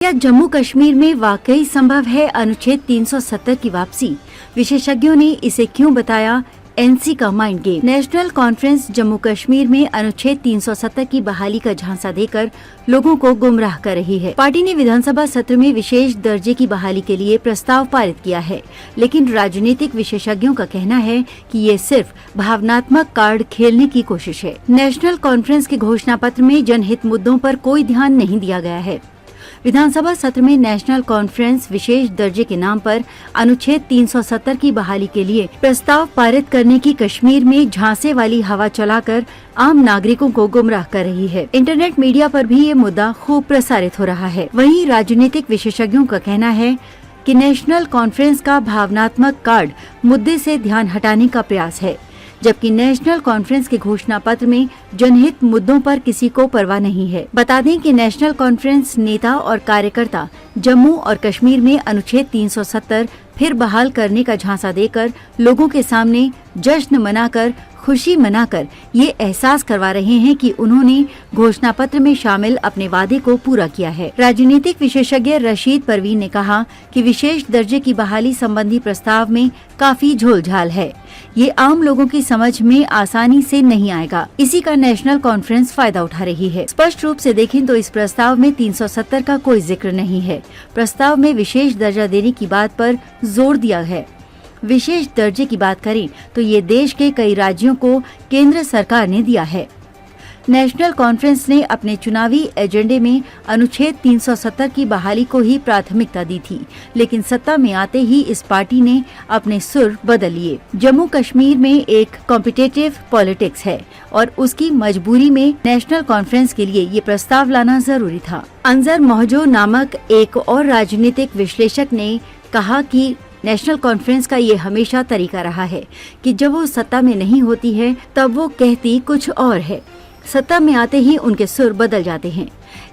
क्या जम्मू कश्मीर में वाकई संभव है अनुच्छेद 370 की वापसी? विशेषज्ञों ने इसे क्यों बताया एनसी का mind game. National conference Jammu Kashmir में अनुच्छेद 370 की बहाली का झांसा देकर लोगों को गुमराह कर रही है। पार्टी ने विधानसभा सत्र में विशेष दर्जे की बहाली के लिए प्रस्ताव पारित किया है, लेकिन राजनीतिक विशेषज्ञों का कहना है कि ये सिर्फ भावनात्मक कार्ड खेलने की कोशिश है। नेशनल कॉन्फ्रेंस के घोषणा पत्र में जनहित मुद्दों पर कोई ध्यान नहीं दिया गया है। विधानसभा सत्र में नेशनल कॉन्फ्रेंस विशेष दर्जे के नाम पर अनुच्छेद 370 की बहाली के लिए प्रस्ताव पारित करने की कश्मीर में झांसे वाली हवा चलाकर आम नागरिकों को गुमराह कर रही है। इंटरनेट मीडिया पर भी ये मुद्दा खूब प्रसारित हो रहा है। वहीं राजनीतिक विशेषज्ञों का कहना है कि नेशनल कॉन्फ्रेंस का भावनात्मक कार्ड मुद्दे से ध्यान हटाने का प्रयास है, जबकि नेशनल कॉन्फ्रेंस के घोषणा पत्र में जनहित मुद्दों पर किसी को परवाह नहीं है। बता दें कि नेशनल कॉन्फ्रेंस नेता और कार्यकर्ता जम्मू और कश्मीर में अनुच्छेद 370 फिर बहाल करने का झांसा देकर लोगों के सामने जश्न मनाकर, खुशी मनाकर ये एहसास करवा रहे हैं कि उन्होंने घोषणा पत्र में शामिल अपने वादे को पूरा किया है। राजनीतिक विशेषज्ञ रशीद परवीन ने कहा कि विशेष दर्जे की बहाली संबंधी प्रस्ताव में काफी झोलझाल है। ये आम लोगों की समझ में आसानी से नहीं आएगा। इसी का नेशनल कॉन्फ्रेंस फायदा उठा रही है। स्पष्ट रूप से देखें तो इस प्रस्ताव में 370 का कोई जिक्र नहीं है। प्रस्ताव में विशेष दर्जा देने की बात पर जोर दिया है। विशेष दर्जे की बात करें तो ये देश के कई राज्यों को केंद्र सरकार ने दिया है। नेशनल कॉन्फ्रेंस ने अपने चुनावी एजेंडे में अनुच्छेद 370 की बहाली को ही प्राथमिकता दी थी, लेकिन सत्ता में आते ही इस पार्टी ने अपने सुर बदल लिए। जम्मू कश्मीर में एक कॉम्पिटिटिव पॉलिटिक्स है और उसकी मजबूरी में नेशनल कॉन्फ्रेंस के लिए ये प्रस्ताव लाना जरूरी था। अंजर मोहजो नामक एक और राजनीतिक विश्लेषक ने कहा कि नेशनल कॉन्फ्रेंस का ये हमेशा तरीका रहा है कि जब वो सत्ता में नहीं होती है तब वो कहती कुछ और है, सत्ता में आते ही उनके सुर बदल जाते हैं।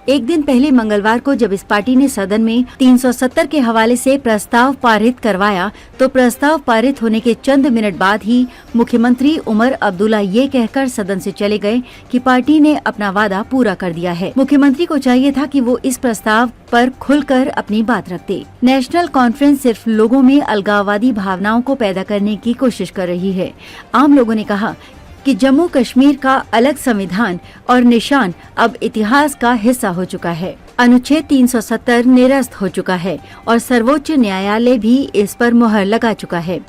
एक दिन पहले मंगलवार को जब इस पार्टी ने सदन में 370 के हवाले से प्रस्ताव पारित करवाया तो प्रस्ताव पारित होने के चंद मिनट बाद ही मुख्यमंत्री उमर अब्दुल्ला ये कहकर सदन से चले गए कि पार्टी ने अपना वादा पूरा कर दिया है। मुख्यमंत्री को चाहिए था कि वो इस प्रस्ताव पर खुलकर अपनी बात रखते। नेशनल कॉन्फ्रेंस सिर्फ लोगों में अलगाववादी भावनाओं को पैदा करने की कोशिश कर रही है। आम लोगों ने कहा कि जम्मू कश्मीर का अलग संविधान और निशान अब इतिहास का हिस्सा हो चुका है। अनुच्छेद 370 निरस्त हो चुका है और सर्वोच्च न्यायालय भी इस पर मुहर लगा चुका है।